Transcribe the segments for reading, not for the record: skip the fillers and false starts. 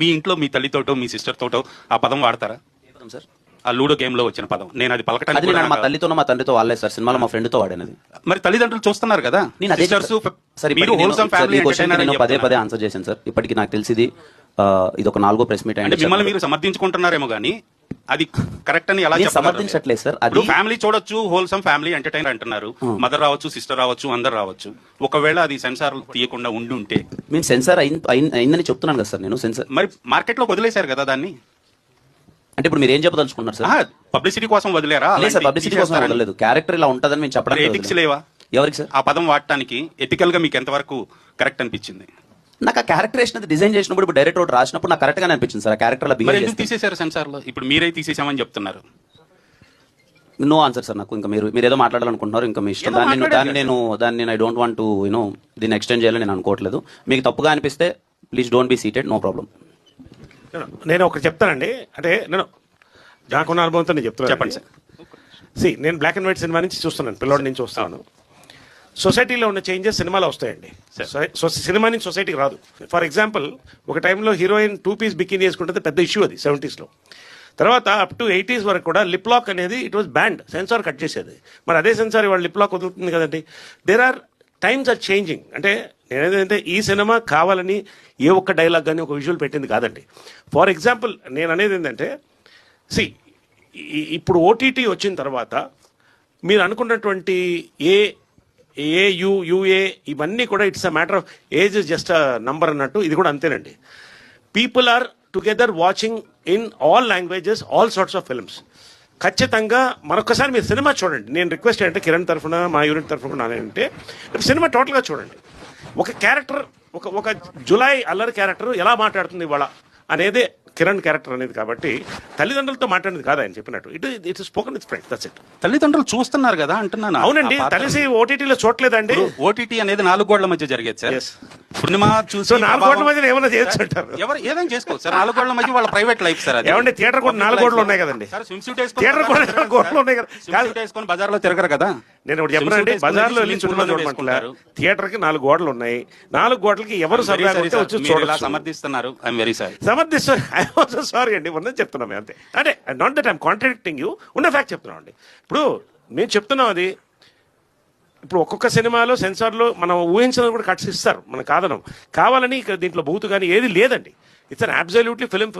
మీ ఇంట్లో మీ తల్లితోటో మీ సిస్టర్ తోటో ఆ పదం వాడతారా సార్ ఆ లూడో గేమ్ లో వచ్చిన పదం నేను అది పలకటానికి అది కూడా నేను మా నాకు- తల్లితోనో మా తండ్రితో వాడలేదు సార్, సినిమాలో మా ఫ్రెండ్తో వాడినది. మరి తల్లిదండ్రులు చూస్తున్నారు కదా నేను అదే సిస్టర్స్ సార్, మీరు ఇప్పటికి wholesome నేను- family ఈ క్వశ్చన్కి entertainer అని నేను పదే చెప్తున్నారు. ఆన్సర్ చేశాను సార్. ఇప్పటికి నాకు తెలిసింది ఇది ఒక 4వ ప్రెస్ మీట్ అంటే మిమ్మల్ని మీరు సమర్థించుకుంటున్నారేమో గానీ అది కరెక్ట్ అని ఎలా నేను చెప్తున్నారు? సమర్థించట్లేదు సార్. అది ఇప్పుడు ఫ్యామిలీ చూడొచ్చు, హోల్సమ్ ఫ్యామిలీ ఎంటర్టైనర్ అంటున్నారు. మదర్ రావచ్చు, సిస్టర్ రావచ్చు, అందరు రావచ్చు. ఒకవేళ అది సెన్సార్ తీయకుండా ఉండి ఉంటే మేము సెన్సార్ అయిందని చెప్తున్నాను కదా సార్. నేను సెన్సార్ మరి మార్కెట్ లో వదిలేశారు కదా దాన్ని. అంటే ఇప్పుడు మీరు ఏం చెప్పదలుచుకున్నారు సార్? పబ్లిసిటీ కోసం వదిలేరా? లేదు సార్, పబ్లిసిటీ కోసం వదలలేదు. క్యారెక్టర్ ఇలా ఉంటుందని మేము చెప్పడానికి ఎథిక్స్ వదలలేదు. లేవా ఎవరికి సార్? ఆ పదం వాడటానికి ఎథికల్ గా మీకు ఎంతవరకు కరెక్ట్ అనిపించింది? నాకు ఆ క్యారెక్టర్ వేసినది డిజైన్ చేసినప్పుడు, ఇప్పుడు డైరెక్టర్ రాసినప్పుడు నాకు కరెక్ట్ గానే అనిపించింది సార్. ఆ క్యారెక్టర్ లో మరి బిహేవ్ ఎందుకు చేస్తే తీసేశారు సెన్సార్ లో? ఇప్పుడు మీరే తీసేసామని చెప్తున్నారు. No answer sir. నాకు ఇంకా మీరు ఏదో మాట్లాడాలనుకుంటున్నారు, ఇంకా మీ ఇష్టం. ఏదో దాన్ని నేను ఐ డోంట్ వాంట్ టు దీన్ని ఎక్స్టెండ్ చేయాలని నేను అనుకోవట్లేదు. మీకు తప్పుగా అనిపిస్తే please don't be seated, no problem. నేను ఒకటి చెప్తానండి, అంటే నేను నాకున్న అనుభవంతో నేను చెప్తున్నాను. చెప్పండి సార్. నేను బ్లాక్ అండ్ వైట్ సినిమా నుంచి చూస్తున్నాను, పిల్లోడి నుంచి చూస్తాను. సొసైటీలో ఉన్న చేంజెస్ సినిమాలో వస్తాయండి. సినిమా నుంచి సొసైటీకి రాదు. ఫర్ ఎగ్జాంపుల్, ఒక టైంలో హీరోయిన్ 2 పీస్ బికినీ వేసుకుంటే పెద్ద ఇష్యూ అది 70s లో. తర్వాత అప్ టు 80s వరకు కూడా లిప్ లాక్ అనేది it was banned, censor cut చేసేది. మరి అదే సెన్సార్ ఇవాళ లిప్ లాక్ వదులుతుంది కదండి. There are times are changing. అంటే నేనేదంటే ఈ సినిమా కావాలని ఏ ఒక్క డైలాగ్ కానీ ఒక విజువల్ పెట్టింది కాదండి. ఫర్ ఎగ్జాంపుల్ నేను అనేది ఏంటంటే, ఇప్పుడు ఓటీటీ వచ్చిన తర్వాత మీరు అనుకున్నటువంటి యుఏ ఇవన్నీ కూడా it's a matter of age is just a number అన్నట్టు ఇది కూడా అంతేనండి. People are together watching in all languages all sorts of films. ఖచ్చితంగా మరొకసారి మీరు సినిమా చూడండి. నేను రిక్వెస్ట్ ఏంటంటే కిరణ్ తరఫున, మా యూనిట్ తరఫున అంటే సినిమా టోటల్గా చూడండి. ఒక క్యారెక్టర్, ఒక జులై అల్లరి క్యారెక్టర్ ఎలా మాట్లాడుతుంది ఇవాళ అనేదే కిరణ్ క్యారెక్టర్ అనేది. కాబట్టి తల్లిదండ్రులతో మాట్లాడేది కాదు ఆయన చెప్పినట్టు. It spoken with friends, that's it. తల్లిదండ్రులు చూస్తున్నారు కదా అంటున్నాను. అవునండి, కలిసి ఓటీటీలో చూడలేదండి. ఓటీటీ అనేది 4 గోడల మధ్య జరిగేది సార్. పూర్ణిమ చూసి 4 గోడల మధ్య ఏమైనా చేయొచ్చు అంటారు. ఎవరు ఏదైనా చేసుకోవచ్చు సార్. 4 గోడల మధ్య వాళ్ళ ప్రైవేట్ లైఫ్ సార్. అది ఏమంటే థియేటర్ కూడా 4 గోడలు ఉన్నాయి కదండి. థియేటర్ కూడా 4 గోడలు ఉన్నాయి కదా. వేసుకొని బజార్లో తిరగరు కదా. నేను ఒకటి చెప్పనండి, బజార్లో వెళ్ళి సినిమా చూడమంటారు. థియేటర్ కి 4 గోడలు ఉన్నాయి. 4 గోడలకి ఎవరు సరదాగా వచ్చి చూడాలి. సమర్థిస్తున్నారు. I'm very sorry. సారీ అండి, ఉన్నది చెప్తున్నాం అంతే. అంటే not that I'm contradicting you, ఉన్న ఫ్యాక్ట్ చెప్తున్నాం అండి. ఇప్పుడు నేను చెప్తున్నాం అది. ఇప్పుడు ఒక్కొక్క సినిమాలో సెన్సార్లో మనం ఊహించినది కూడా కట్స్ ఇస్తారు, మనం కాదనం. కావాలని ఇక్కడ దీంట్లో బూతు కానీ ఏది లేదండి. It's an absolutely film,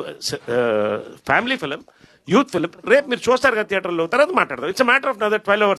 family film, youth film. రేపు మీరు చూస్తారు కదా థియేటర్లో, తర్వాత మాట్లాడతారు. It's matter of 12 hours.